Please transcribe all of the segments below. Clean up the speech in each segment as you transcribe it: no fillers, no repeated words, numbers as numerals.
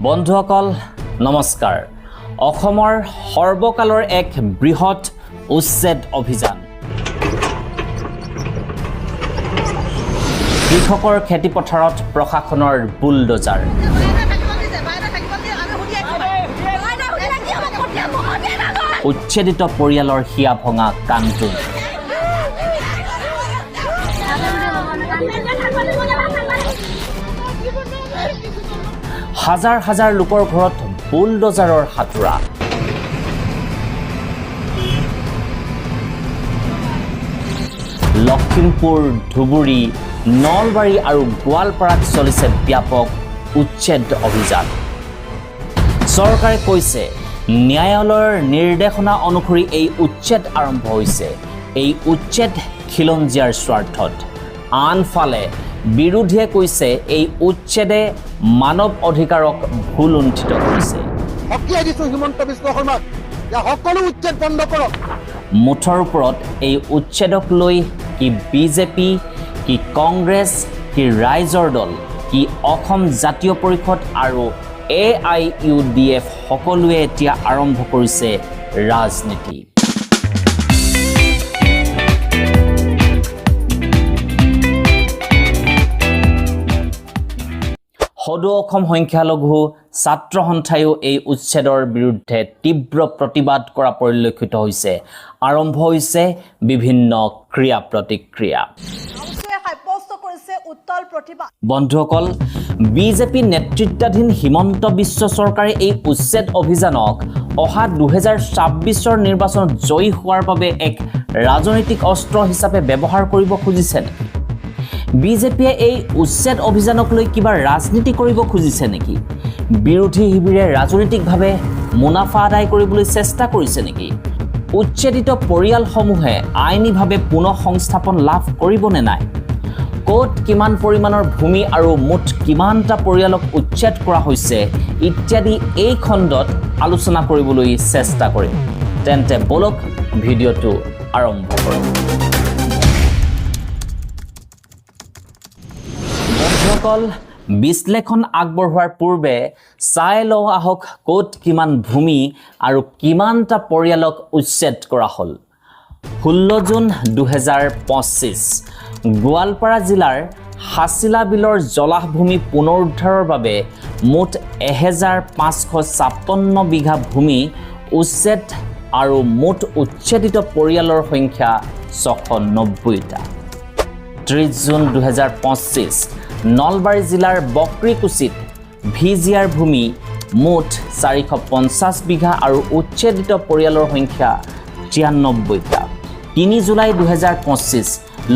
বন্ধুসকল নমস্কাৰ অসমৰ সৰ্বকালৰ এক বৃহৎ উচ্ছেদ অভিযান কৃষকৰ খেতি পথাৰত প্ৰশাসনৰ বুলডোজাৰ উচ্ছেদিত পৰিয়ালৰ হিয়া ভঙা কান্দোন হাজাৰ হাজাৰ লোকৰ ঘৰত বুলডোজাৰৰ হাতুৰা লখিমপুৰ ধুবুৰী নলবাৰী আৰু গোৱালপাৰাত চলিছে ব্যাপক উচ্ছেদ অভিযান চৰকাৰে কৈছে ন্যায়ালয়ৰ নিৰ্দেশনা অনুসৰি এই উচ্ছেদ আৰম্ভ হৈছে এই উচ্ছেদ খিলঞ্জীয়াৰ স্বাৰ্থত আনফালে বিৰোধীয়ে কৈছে এই উচ্ছেদে মানৱ অধিকাৰক ভুলুণ্ঠিত কৰিছে হকিয়াই দিছো হিমন্ত বিশ্ব শৰ্মাক যে সকলো উচ্ছেদ বন্ধ কৰক মুঠৰ ওপৰত এই উচ্ছেদক লৈ কি বিজেপি কি কংগ্ৰেছ কি ৰাইজৰ দল কি অসম জাতীয় পৰিষদ আৰু AIUDF সকলোৱে এতিয়া আৰম্ভ কৰিছে ৰাজনীতি সদৌ অসম সংখ্যালঘু ছাত্ৰ সন্থায়ো এই উচ্ছেদৰ বিৰুদ্ধে তীব্ৰ প্ৰতিবাদ কৰা পৰিলক্ষিত হৈছে আৰম্ভ হৈছে বিভিন্ন ক্ৰিয়া প্ৰতিক্ৰিয়া বন্ধুসকল বিজেপি নেতৃত্বাধীন হিমন্ত বিশ্ব চৰকাৰে এই উচ্ছেদ অভিযানক অহা 2026ৰ নিৰ্বাচনত জয়ী হোৱাৰ বাবে এক ৰাজনৈতিক অস্ত্ৰ হিচাপে ব্যৱহাৰ কৰিব খুজিছে বিজেপিয়ে এই উচ্ছেদ অভিযানক লৈ কিবা ৰাজনীতি কৰিব খুজিছে নেকি বিৰোধী শিবিৰে ৰাজনৈতিকভাৱে মুনাফা আদায় কৰিবলৈ চেষ্টা কৰিছে নেকি উচ্ছেদিত পৰিয়ালসমূহে আইনীভাৱে পুনৰ সংস্থাপন লাভ কৰিব নে নাই কোট কিমান পৰিমাণৰ ভূমি আৰু মুঠ কিমানটা পৰিয়ালক উচ্ছেদ কৰা হৈছে ইত্যাদি এই খণ্ডত আলোচনা কৰিবলৈ চেষ্টা কৰিম তেন্তে বলক ভিডিঅ'টো আৰম্ভ কৰোঁ বন্ধুসকল বিশ্লেষণ আগবঢ়োৱাৰ পূৰ্বে চাই লওঁ আহক কোট কিমান ভূমি আৰু কিমানটা পৰিয়ালক উচ্ছেদ কৰা হ'ল 16 জুন 2025 গোৱালপাৰা জিলাৰ হাছিলা বিলৰ জলাহভূমি পুনৰুদ্ধাৰৰ বাবে মুঠ 1556 বিঘা ভূমি উচ্ছেদ আৰু মুঠ উচ্ছেদিত পৰিয়ালৰ সংখ্যা 690টা 30 জুন 2025 নলবাৰী জিলাৰ বক্ৰীকুছিত ভিজিয়াৰ ভূমি মুঠ 450 বিঘা আৰু উচ্ছেদিত পৰিয়ালৰ সংখ্যা 93টা 3 জুলাই 2025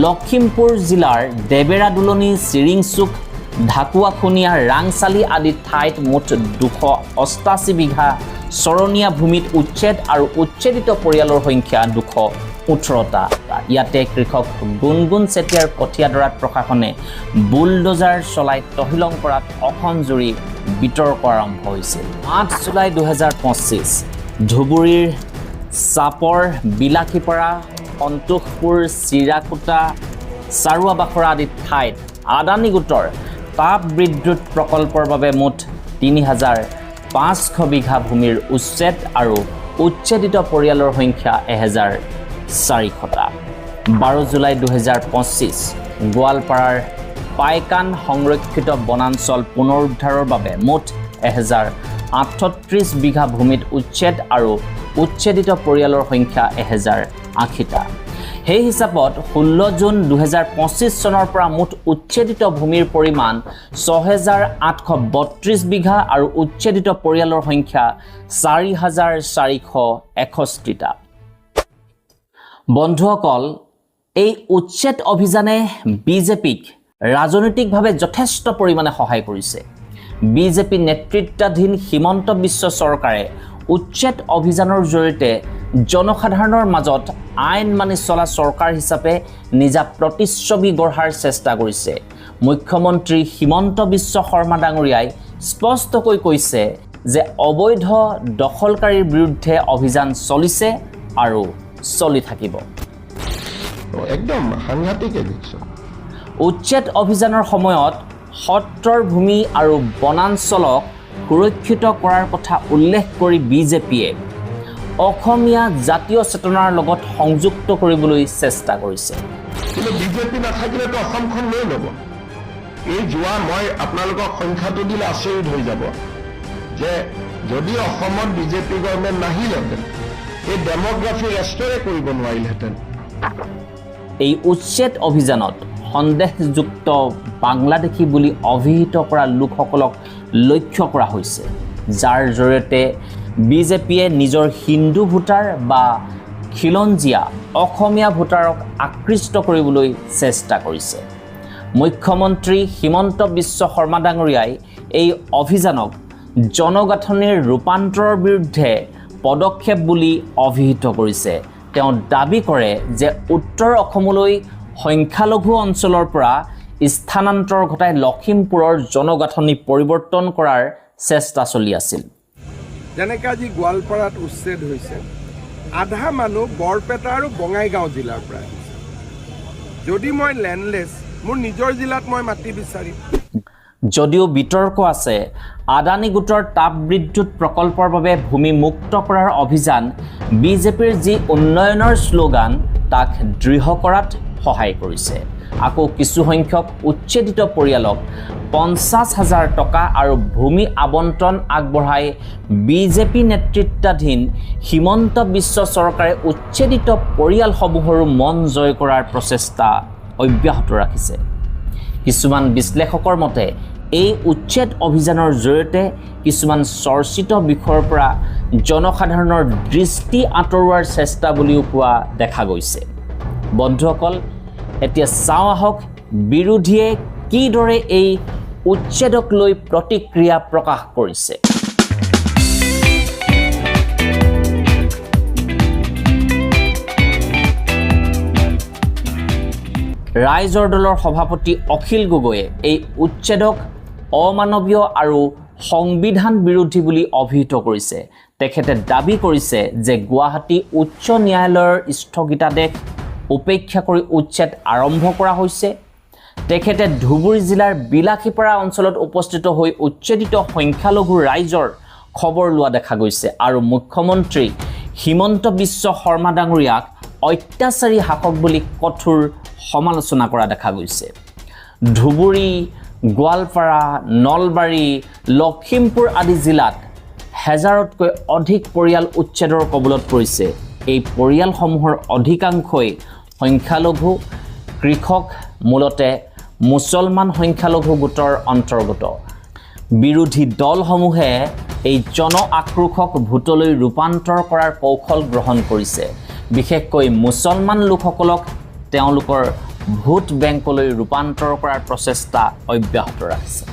লখিমপুৰ জিলাৰ দেবেৰা দুলনি চিৰিংচুক ঢাকুৱাখনীয়া ৰাংচালি আদি ঠাইত মুঠ 288 বিঘা চৰণীয়া ভূমিত উচ্ছেদ আৰু উচ্ছেদিত পৰিয়ালৰ সংখ্যা 218টা ইয়াতে কৃষক গুণগুণ চেতিয়াৰ কঠিয়াদৰাত প্ৰশাসনে বুলডোজাৰ চলাই তহিলং কৰাত অসমজুৰি বিতৰ্ক আৰম্ভ হৈছিল 8 জুলাই 2025 ধুবুৰীৰ চাপৰ বিলাখীপাৰা সন্তোষপুৰ চিৰাকুটা চাৰুৱাবাখৰা আদি ঠাইত আদানী গোটৰ তাপ বিদ্যুৎ প্ৰকল্পৰ বাবে মুঠ 3500 বিঘা ভূমিৰ উচ্ছেদ আৰু উচ্ছেদিত পৰিয়ালৰ সংখ্যা 1400টা 12 জুলাই 2025 গোৱালপাৰাৰ পাইকান সংৰক্ষিত বনাঞ্চল পুনৰুদ্ধাৰৰ বাবে মুঠ 1038 বিঘা ভূমিত উচ্ছেদ আৰু উচ্ছেদিত পৰিয়ালৰ সংখ্যা 1080টা সেই হিচাপত 16 জুন 2025 চনৰ পৰা মুঠ উচ্ছেদিত ভূমিৰ পৰিমাণ 6832 বিঘা আৰু উচ্ছেদিত পৰিয়ালৰ সংখ্যা 4461টা বন্ধুসকল এই উচ্ছেদ অভিযানে বিজেপিক ৰাজনৈতিকভাৱে যথেষ্ট পৰিমাণে সহায় কৰিছে বিজেপি নেতৃত্বাধীন হিমন্ত বিশ্ব চৰকাৰে উচ্ছেদ অভিযানৰ জৰিয়তে জনসাধাৰণৰ মাজত আইন মানি চলা চৰকাৰ হিচাপে নিজা প্ৰতিচ্ছবি গঢ়াৰ চেষ্টা কৰিছে মুখ্যমন্ত্ৰী হিমন্ত বিশ্ব শৰ্মা ডাঙৰীয়াই স্পষ্টকৈ কৈছে যে অবৈধ দখলকাৰীৰ বিৰুদ্ধে অভিযান চলিছে আৰু চলি থাকিব একদম সাংঘাতিক এভিকশ্যন উচ্ছেদ অভিযানৰ সময়ত সত্ৰৰ ভূমি আৰু বনাঞ্চলক সুৰক্ষিত কৰাৰ কথা উল্লেখ কৰি বিজেপিয়ে অসমীয়া জাতীয় চেতনাৰ লগত সংযুক্ত কৰিবলৈ চেষ্টা কৰিছে। কিন্তু বিজেপি নাথাকিলেতো অসমখন লৈ ল'ব। এই যোৱা মই আপোনালোকক সংখ্যাটো দিলে আচৰিত হৈ যাব যে যদি অসমত বিজেপি গভৰ্ণমেণ্ট নাহিলেহেঁতেন এই ডেমোগ্ৰাফি ৰেষ্টৰে কৰিব নোৱাৰিলেহেঁতেন। এই উচ্ছেদ অভিযানত সন্দেহযুক্ত বাংলাদেশী বুলি অভিহিত কৰা লোকসকলক লক্ষ্য কৰা হৈছে, যাৰ জৰিয়তে বিজেপিয়ে নিজৰ হিন্দু ভোটাৰ বা খিলঞ্জীয়া অসমীয়া ভোটাৰক আকৃষ্ট কৰিবলৈ চেষ্টা কৰিছে। মুখ্যমন্ত্ৰী হিমন্ত বিশ্ব শৰ্মা ডাঙৰীয়াই এই অভিযানক জনগাঁথনিৰ ৰূপান্তৰৰ বিৰুদ্ধে পদক্ষেপ বুলি অভিহিত কৰিছে। তেওঁ দাবী কৰে যে উত্তৰ অসমলৈ সংখ্যালঘু অঞ্চলৰ পৰা স্থানান্তৰ ঘটাই লখিমপুৰৰ জনগাঁথনি পৰিৱৰ্তন কৰাৰ চেষ্টা চলি আছিল। যেনেকৈ আজি গোৱালপাৰাত উচ্ছেদ হৈছে, আধা মানুহ বৰপেটা আৰু বঙাইগাঁও জিলাৰ পৰা আহিছে। যদি মই লেণ্ডলেছ, মোৰ নিজৰ জিলাত মই মাটি বিচাৰিম। যদিও বিতৰ্ক আছে, আদানী গোটৰ তাপ বিদ্যুৎ প্ৰকল্পৰ বাবে ভূমি মুক্ত কৰাৰ অভিযান বিজেপিৰ যি উন্নয়নৰ শ্লোগান তাক দৃঢ় কৰাত সহায় কৰিছে। আকৌ কিছুসংখ্যক উচ্ছেদিত পৰিয়ালক 50,000 টকা আৰু ভূমি আবণ্টন আগবঢ়াই বিজেপি নেতৃত্বাধীন হিমন্ত বিশ্ব চৰকাৰে উচ্ছেদিত পৰিয়ালসমূহৰো মন জয় কৰাৰ প্ৰচেষ্টা অব্যাহত ৰাখিছে। কিছুমান বিশ্লেষকৰ মতে এই উচ্ছেদ অভিযানৰ জৰিয়তে কিছুমান চৰ্চিত বিষয়ৰ পৰা জনসাধাৰণৰ দৃষ্টি আঁতৰোৱাৰ চেষ্টা বুলিও কোৱা দেখা গৈছে। বন্ধুসকল, এতিয়া চাওঁ আহক বিৰোধীয়ে কিদৰে এই উচ্ছেদক লৈ প্ৰতিক্ৰিয়া প্ৰকাশ কৰিছে। ৰাইজৰ দলৰ সভাপতি অখিল গগৈয়ে এই উচ্ছেদক অমানৱীয় আৰু সংবিধান বিৰোধী বুলি অভিহিত কৰিছে। তেখেতে দাবী কৰিছে যে গুৱাহাটী উচ্চ ন্যায়ালয়ৰ স্থগিতাদেশ উপেক্ষা কৰি উচ্ছেদ আৰম্ভ কৰা হৈছে। তেখেতে ধুবুৰী জিলাৰ বিলাসীপাৰা অঞ্চলত উপস্থিত হৈ উচ্ছেদিত সংখ্যালঘু ৰাইজৰ খবৰ লোৱা দেখা গৈছে আৰু মুখ্যমন্ত্ৰী হিমন্ত বিশ্ব শৰ্মা ডাঙৰীয়াক অত্যাচাৰী শাসক বুলি কঠোৰ সমালোচনা কৰা দেখা গৈছে। ধুবুৰী, গোৱালপাৰা, নলবাৰী, লখিমপুৰ আদি জিলাত হেজাৰতকৈ অধিক পৰিয়াল উচ্ছেদৰ কবলত পৰিছে। এই পৰিয়ালসমূহৰ অধিকাংশই সংখ্যালঘু কৃষক, মূলতে মুছলমান সংখ্যালঘু গোটৰ অন্তৰ্গত। বিৰোধী দলসমূহে এই জন আক্ৰোশক ভোটলৈ ৰূপান্তৰ কৰাৰ কৌশল গ্ৰহণ কৰিছে। বিশেষকৈ মুছলমান লোকসকলক তেওঁলোকৰ ভোট বেংকলৈ ৰূপান্তৰ কৰাৰ প্ৰচেষ্টা অব্যাহত ৰাখিছে।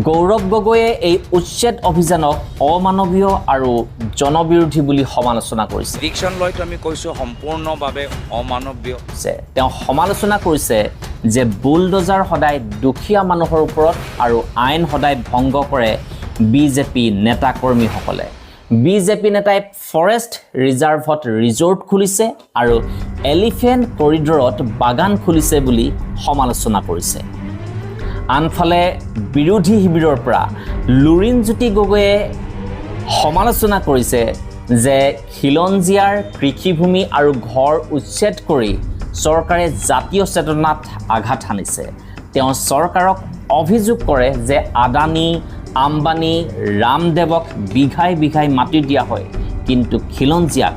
গৌৰৱ গগৈয়ে এই উচ্ছেদ অভিযানক অমানৱীয় আৰু জনবিৰোধী বুলি সমালোচনা কৰিছে। এভিকশ্যন লৈতো আমি কৈছোঁ সম্পূৰ্ণভাৱে অমানৱীয়। তেওঁ সমালোচনা কৰিছে যে বুলডোজাৰ সদায় দুখীয়া মানুহৰ ওপৰত আৰু আইন সদায় ভংগ কৰে বিজেপি নেতাকৰ্মীসকলে। বিজেপি নেতাই ফৰেষ্ট ৰিজাৰ্ভত ৰিজৰ্ট খুলিছে আৰু এলিফেণ্ট কৰিডৰত বাগান খুলিছে বুলি সমালোচনা কৰিছে। আনফালে বিৰোধী শিবিৰৰ পৰা লুৰিণজ্যোতি গগৈয়ে সমালোচনা কৰিছে যে খিলঞ্জীয়াৰ কৃষিভূমি আৰু ঘৰ উচ্ছেদ কৰি চৰকাৰে জাতীয় চেতনাত আঘাত হানিছে। তেওঁ চৰকাৰক অভিযোগ কৰে যে আদানী, আম্বানী, ৰামদেৱক বিঘাই বিঘাই মাটি দিয়া হয়, কিন্তু খিলঞ্জীয়াক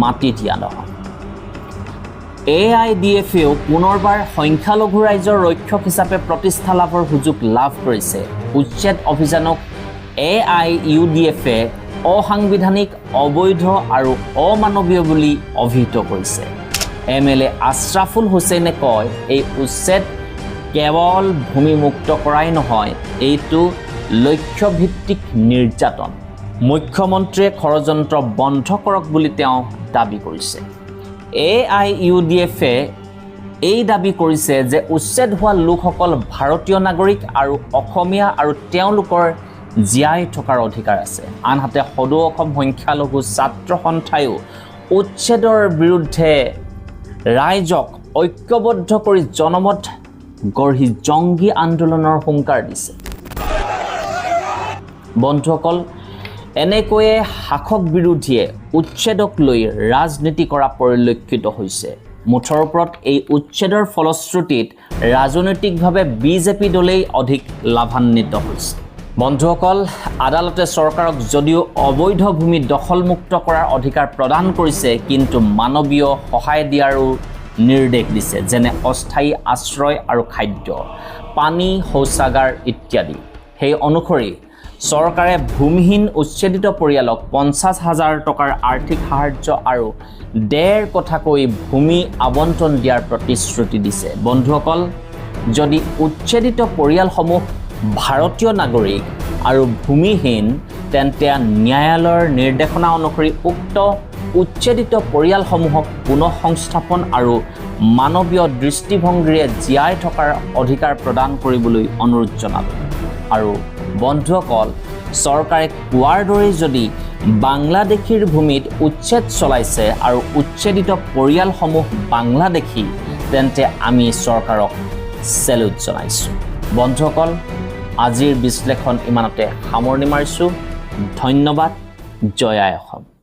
মাটি দিয়া নহয়। AIUDFেও পুনৰবাৰ সংখ্যালঘু ৰাইজৰ ৰক্ষক হিচাপে প্ৰতিষ্ঠা লাভৰ সুযোগ লাভ কৰিছে। উচ্ছেদ অভিযানক AIUDFে অসাংবিধানিক, অবৈধ আৰু অমানৱীয় বুলি অভিহিত কৰিছে। MLA আশ্ৰাফুল হুছেইনে কয়, এই উচ্ছেদ কেৱল ভূমি মুক্ত কৰাই নহয়, এইটো লক্ষ্যভিত্তিক নিৰ্যাতন। মুখ্যমন্ত্ৰীয়ে ষড়যন্ত্ৰ বন্ধ কৰক বুলি তেওঁ দাবী কৰিছে। AIUDFে এই দাবী কৰিছে যে উচ্ছেদ হোৱা লোকসকল ভাৰতীয় নাগৰিক আৰু অসমীয়া আৰু তেওঁলোকৰ জীয়াই থকাৰ অধিকাৰ আছে। আনহাতে সদৌ অসম সংখ্যালঘু ছাত্ৰ সন্থায়ো উচ্ছেদৰ বিৰুদ্ধে ৰাইজক ঐক্যবদ্ধ কৰি জনমত গঢ়ি জংগী আন্দোলনৰ হুংকাৰ দিছে। বন্ধুসকল এনেকৈয়ে শাসক বিৰোধীয়ে উচ্ছেদক লৈ ৰাজনীতি কৰা পৰিলক্ষিত হৈছে মুঠৰ ওপৰত এই উচ্ছেদৰ ফলশ্ৰুতিত ৰাজনৈতিকভাৱে বিজেপি দলেই অধিক লাভান্বিত হৈছে বন্ধুসকল আদালতে চৰকাৰক যদিও অবৈধ ভূমি দখলমুক্ত কৰাৰ অধিকাৰ প্ৰদান কৰিছে কিন্তু মানৱীয় সহায় দিয়াৰো নিৰ্দেশ দিছে যেনে অস্থায়ী আশ্ৰয় আৰু খাদ্য পানী শৌচাগাৰ ইত্যাদি সেই অনুসৰি চৰকাৰে ভূমিহীন উচ্ছেদিত পৰিয়ালক 50,000 টকাৰ আৰ্থিক সাহায্য আৰু 1.5 কথাকৈ ভূমি আবণ্টন দিয়াৰ প্ৰতিশ্ৰুতি দিছে বন্ধুসকল যদি উচ্ছেদিত পৰিয়ালসমূহ ভাৰতীয় নাগৰিক আৰু ভূমিহীন তেন্তে ন্যায়ালয়ৰ নিৰ্দেশনা অনুসৰি উক্ত উচ্ছেদিত পৰিয়ালসমূহক পুনঃ সংস্থাপন আৰু মানৱীয় দৃষ্টিভংগীৰে জীয়াই থকাৰ অধিকাৰ প্ৰদান কৰিবলৈ অনুৰোধ জনালোঁ আৰু বন্ধুসকল চৰকাৰে কোৱাৰ দৰে যদি বাংলাদেশীৰ ভূমিত উচ্ছেদ চলাইছে আৰু উচ্ছেদিত পৰিয়ালসমূহ বাংলাদেশী তেন্তে আমি চৰকাৰক চেলুট জনাইছোঁ বন্ধুসকল আজিৰ বিশ্লেষণ ইমানতে সামৰণি মাৰিছোঁ ধন্যবাদ জয় আই অসম